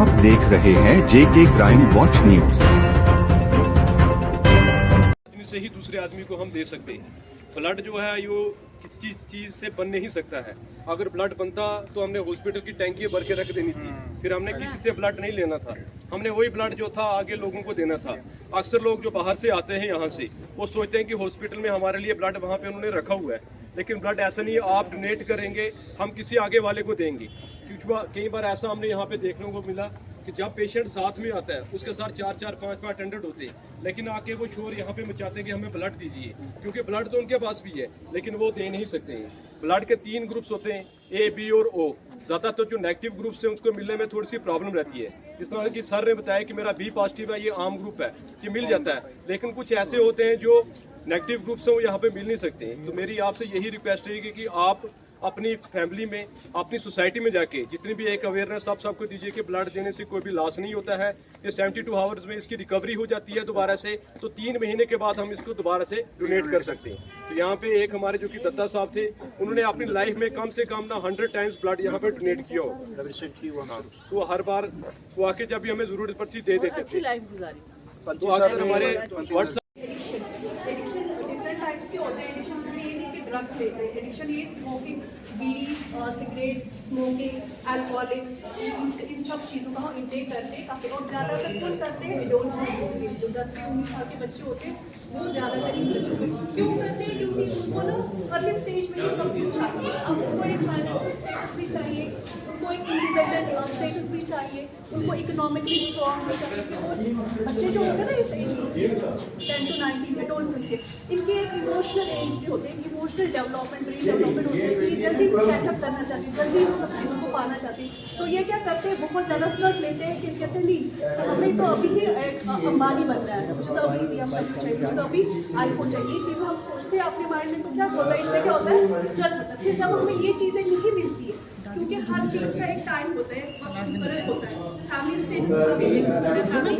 आप देख रहे हैं जेके क्राइम वॉच न्यूज। आदमी से ही दूसरे आदमी को हम दे सकते हैं। ब्लड जो है वो किसी चीज से बन नहीं सकता है। अगर ब्लड बनता तो हमने हॉस्पिटल की टैंकी भर के रख देनी थी, फिर हमने किसी से ब्लड नहीं लेना था। हमने वही ब्लड जो था आगे लोगों को देना था। अक्सर लोग जो बाहर से आते हैं यहाँ से, वो सोचते हैं कि हॉस्पिटल में हमारे लिए ब्लड वहाँ पे उन्होंने रखा हुआ है, लेकिन ब्लड ऐसा नहीं है। आप डोनेट करेंगे, हम किसी आगे वाले को देंगे। कई बार ऐसा हमने यहाँ पे देखने को मिला कि जब पेशेंट साथ में आता है, उसके साथ 4-4, 5-5 अटेंडेंट होते हैं, लेकिन आके वो शोर यहाँ पे मचाते हैं कि हमें ब्लड दीजिए, क्योंकि ब्लड तो उनके पास भी है, लेकिन वो दे नहीं सकते हैं। ब्लड के 3 ग्रुप्स होते हैं, ए, बी और ओ। ज्यादातर जो नेगेटिव ग्रुप्स हैं उसको मिलने में थोड़ी सी प्रॉब्लम रहती है। जिस तरह की सर ने बताया कि मेरा बी पॉजिटिव है, ये आम ग्रुप है, ये मिल जाता है, लेकिन कुछ ऐसे होते हैं जो नेगेटिव ग्रुप्स हैं, वो यहाँ पे मिल नहीं सकते हैं। तो मेरी आपसे यही रिक्वेस्ट रहेगी कि आप अपनी फैमिली में, अपनी सोसाइटी में जाके जितनी भी एक अवेयरनेस आप सबको दीजिए कि ब्लड देने से कोई भी लॉस नहीं होता है। ये 72 आवर्स में इसकी रिकवरी हो जाती है दोबारा से, तो 3 महीने के बाद हम इसको दोबारा से डोनेट कर सकते हैं। तो यहाँ पे एक हमारे जो कि दत्ता साहब थे, उन्होंने अपनी लाइफ में कम से कम ना 100 टाइम्स ब्लड यहाँ पे डोनेट किया हो। तो हर बार वो आके जब भी हमें जरूरत पड़ती दे देते थे। तो अक्सर हमारे ड्रग्स लेते हैं। एडिक्शन ये स्मोकिंग, बीड़ी, सिगरेट, स्मोकिंग, अल्कोहलिक, इन सब चीज़ों का हम इंटेक करते हैं काफ़ी। और ज़्यादातर कौन करते हैं? एडल्ट्स जो 10 से 19 साल के बच्चे होते हैं, वो ज़्यादातर इन बच्चों में क्यों करते हैं? क्योंकि उनको ना अर्ली स्टेज में ये सब कुछ चाहिए। अब उनको एक फाइनेंशियल स्टेटस भी चाहिए, उनको एक इंडिपेंडेंट स्टेटस भी चाहिए, उनको इकोनॉमिकली स्ट्रॉन्ग भी चाहिए। बच्चे जो होते हैं ना इस एज में 10 to 19 एडल्ट्स के, इनकी एक इमोशनल एज भी होती है, इमोशनल डेवलपमेंट होती है, ये जल्दी कैचअप करना चाहती है, जल्दी उन सब चीज़ों को पाना चाहती है। तो ये क्या करते हैं? बहुत ज़्यादा स्ट्रेस लेते हैं कि कहते हैं नहीं, हमें तो अभी ही अंबानी बनना है, मुझे तो अभी BMW चाहिए, मुझे तो अभी आईफोन चाहिए। ये चीज़ें हम सोचते हैं अपने माइंड में, तो क्या होता है? इससे क्या होता है? स्ट्रेस होता है। फिर जब हमें ये चीज़ें नहीं मिलती है, क्योंकि हर चीज़ का एक टाइम होता है, वक्त होता है, फैमिली स्टेटस का भी एक फैमिली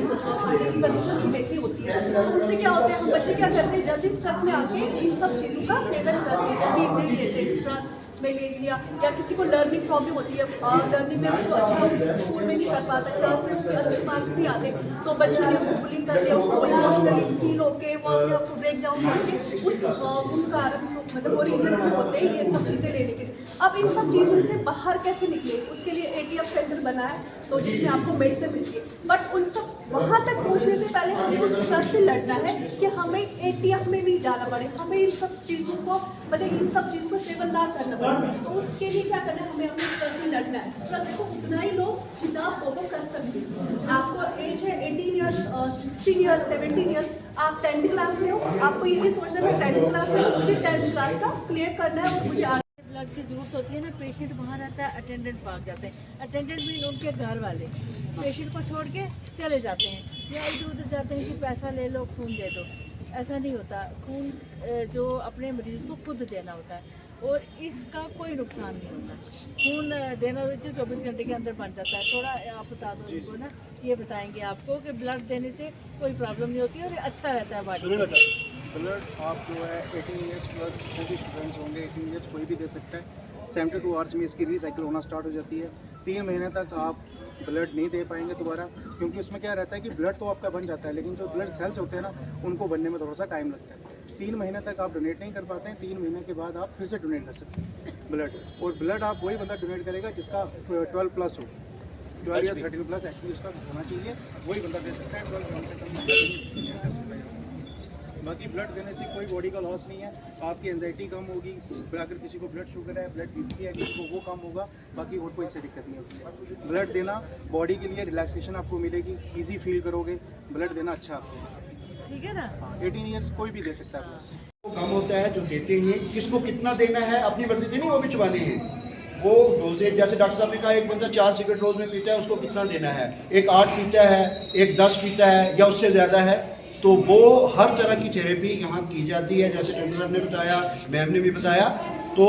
कंडीशन देखनी होती है। तो उससे क्या होता है? हम बच्चे क्या करते हैं? जल्दी स्ट्रेस में आके इन सब चीज़ों का सेवन करते हैं, जल्दी ले लेते हैं, स्ट्रेस में ले लिया। या किसी को लर्निंग प्रॉब्लम होती है, लर्निंग में उसको अच्छा स्कूल में नहीं कर पाता, क्लास में उसके अच्छे मार्क्स नहीं आते, तो बच्चे ने उसको बुलिंग कर दिया, उसको इमोशनली फील होकर वो अपने आप को ब्रेक डाउन करके उन कारण मतलब वो रीजन होते हैं ये सब चीज़ें लेने के लिए। अब इन सब चीज़ों से बाहर कैसे निकले? उसके लिए ATM सेंटर बना है, तो जिसमें आपको मेडिसिन मिलती है। बट उन सब वहाँ तक पहुँचने से पहले हमें उस स्ट्रेस से लड़ना है कि हमें ATM में नहीं जाना पड़े, हमें इन सब चीज़ों को मतलब इन सब चीज़ों को सेवन ना करना पड़े। तो उसके लिए क्या करना है? हमें अपने स्ट्रेस से लड़ना है। स्ट्रेस को उतना ही लो जितना आप ओवर कर सकते हैं। आपको एज है 18 ईयर्स, 16 ईयर्स, 17 ईयर्स, आप 10th क्लास में हो, आपको ये नहीं सोचना है 10th क्लास में मुझे 10th क्लास का क्लियर करना है और मुझे ब्लड की जरूरत होती है ना, पेशेंट वहाँ रहता है, अटेंडेंट भाग जाते हैं। अटेंडेंट भी उनके घर वाले पेशेंट को छोड़ के चले जाते हैं, या इधर उधर जाते हैं कि पैसा ले लो, खून दे दो। ऐसा नहीं होता। खून जो अपने मरीज को खुद देना होता है और इसका कोई नुकसान नहीं होता। खून देना 24 घंटे के अंदर बन जाता है। थोड़ा आप बता दो इनको ना, ये बताएंगे आपको कि ब्लड देने से कोई प्रॉब्लम नहीं होती और अच्छा रहता है बॉडी। ब्लड आप जो है 18 ईयर्स प्लस जो भी स्टूडेंट्स होंगे, 18 ईयर्स कोई भी दे सकता है। 72 आवर्स में इसकी रीसाइकिल होना स्टार्ट हो जाती है। 3 महीने तक आप ब्लड नहीं दे पाएंगे दोबारा, क्योंकि उसमें क्या रहता है कि ब्लड तो आपका बन जाता है, लेकिन जो ब्लड सेल्स होते हैं ना, उनको बनने में थोड़ा सा टाइम लगता है। 3 महीने तक आप डोनेट नहीं कर पाते हैं। 3 महीने के बाद आप फिर से डोनेट कर सकते हैं ब्लड। और ब्लड आप वही बंदा डोनेट करेगा जिसका 12 प्लस हो, 12 या 13 प्लस एक्चुअली उसका होना चाहिए, वही बंदा दे सकता है। 12 कम से कम बाकी ब्लड देने से कोई बॉडी का लॉस नहीं है। आपकी एंजाइटी कम होगी, अगर किसी को ब्लड शुगर है, ब्लड बीपी है, किसी को वो कम होगा, बाकी और कोई इससे दिक्कत नहीं होती है। ब्लड देना बॉडी के लिए रिलैक्सेशन आपको मिलेगी, इजी फील करोगे, ब्लड देना अच्छा आपको, ठीक है ना। 18 ईयर्स कोई भी दे सकता है प्लस। कम होता है जो देते हैं, किसको कितना देना है अपनी मर्जी से नहीं वो बिचवाने हैं। वो डोजेज जैसे डॉक्टर साहब ने कहा, एक बंदा 4 सिगरेट रोज में पीता है, उसको कितना देना है? एक 8 पीता है, एक 10 पीता है या उससे ज़्यादा है, तो वो हर तरह की थेरेपी यहाँ की जाती है। जैसे डॉक्टर साहब ने बताया, मैम ने भी बताया, तो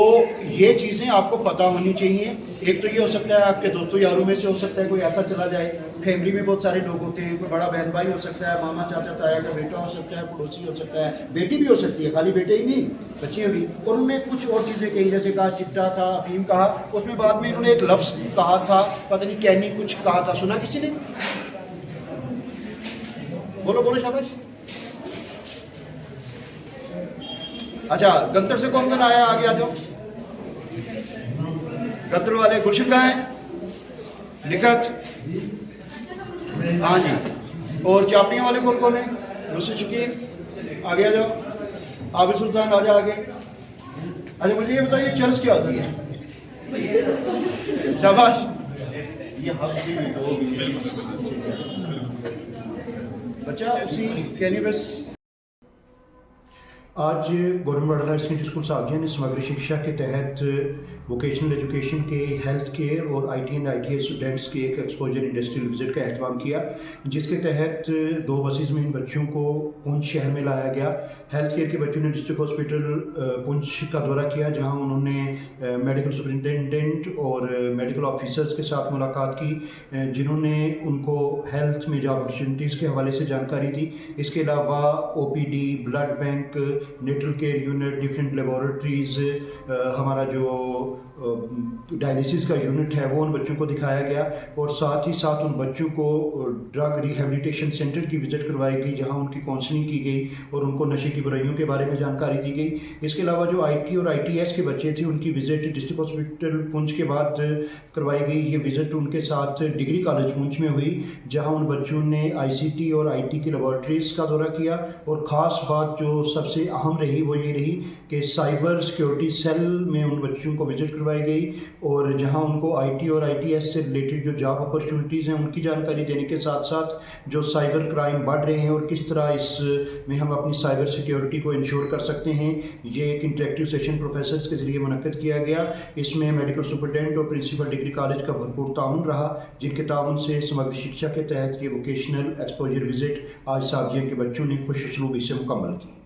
ये चीज़ें आपको पता होनी चाहिए। एक तो ये हो सकता है आपके दोस्तों यारों में से हो सकता है कोई ऐसा चला जाए, फैमिली में बहुत सारे लोग होते हैं, कोई बड़ा बहन भाई हो सकता है, मामा चाचा ताया का बेटा हो सकता है, पड़ोसी हो सकता है, बेटी भी हो सकती है, खाली बेटे ही नहीं बच्चियाँ भी। और उन्होंने कुछ और चीज़ें कही, जैसे कहा चिट्टा था, अफीम कहा, उसमें बाद में इन्होंने एक लफ्ज़ कहा था, पता नहीं कैनी कुछ कहा था, सुना किसी ने? बोलो बोलो शाबाश। अच्छा, गंतर से कौन कौन आया? आगे आ जाओ। गंतर वाले गुलशन कहाँ है? लिखत, हाँ जी। और चापड़ियों वाले कौन कौन है? नुसरत शकील, आगे आ जाओ। आबिद सुल्तान, आजा आगे। अच्छा मुझे ये बताइए चर्च क्या होती है? शाबाश। बच्चा उसी कैनिबस। आज गवर्नमेंट वडोदरा स्टेट स्कूल सावजिया ने समग्र शिक्षा के तहत वोकेशनल एजुकेशन के, हेल्थ केयर और आईटी एंड आईटीएस स्टूडेंट्स के एक एक्सपोजर इंडस्ट्रियल विजिट का एहतमाम किया, जिसके तहत 2 बसेज में इन बच्चों को पुंछ शहर में लाया गया। हेल्थ केयर के बच्चों ने डिस्ट्रिक्ट हॉस्पिटल पुंछ का दौरा किया, जहां उन्होंने मेडिकल सुपरिटेंडेंट और मेडिकल ऑफिसर्स के साथ मुलाकात की, जिन्होंने उनको हेल्थ में जॉब अपॉर्चुनिटीज़ के हवाले से जानकारी दी। इसके अलावा OPD, blood bank, natal care unit, different laboratories, हमारा जो डायलिसिस का यूनिट है वो उन बच्चों को दिखाया गया, और साथ ही साथ उन बच्चों को ड्रग रिहेबिलिटेशन सेंटर की विज़िट करवाई गई, जहां उनकी काउंसलिंग की गई और उनको नशे की बुराइयों के बारे में जानकारी दी गई। इसके अलावा जो IT और ITS के बच्चे थे, उनकी विज़िट डिस्ट्रिक्ट हॉस्पिटल पुंछ के बाद करवाई गई। ये विज़िट उनके साथ डिग्री कॉलेज पुंछ में हुई, जहाँ उन बच्चों ने ICT और IT की लेबॉर्ट्रीज़ का दौरा किया, और ख़ास बात जो सबसे अहम रही वो ये रही कि साइबर सिक्योरिटी सेल में उन बच्चों को विजिट करवाई गई, और जहां उनको IT और ITS से रिलेटेड जो जॉब अपॉर्चुनिटीज़ हैं उनकी जानकारी देने के साथ साथ जो साइबर क्राइम बढ़ रहे हैं और किस तरह इसमें हम अपनी साइबर सिक्योरिटी को इंश्योर कर सकते हैं, ये एक इंटरेक्टिव सेशन प्रोफेसर्स के ज़रिए मुनक्किद किया गया। इसमें मेडिकल सुपरटेंडेंट और प्रिंसिपल डिग्री कॉलेज का भरपूर ताउन रहा, जिनके ताउन से समग्र शिक्षा के तहत ये वोकेशनल एक्सपोजर विजिट आज सावजिया के बच्चों ने खुश उसलूबी से मुकम्मल की।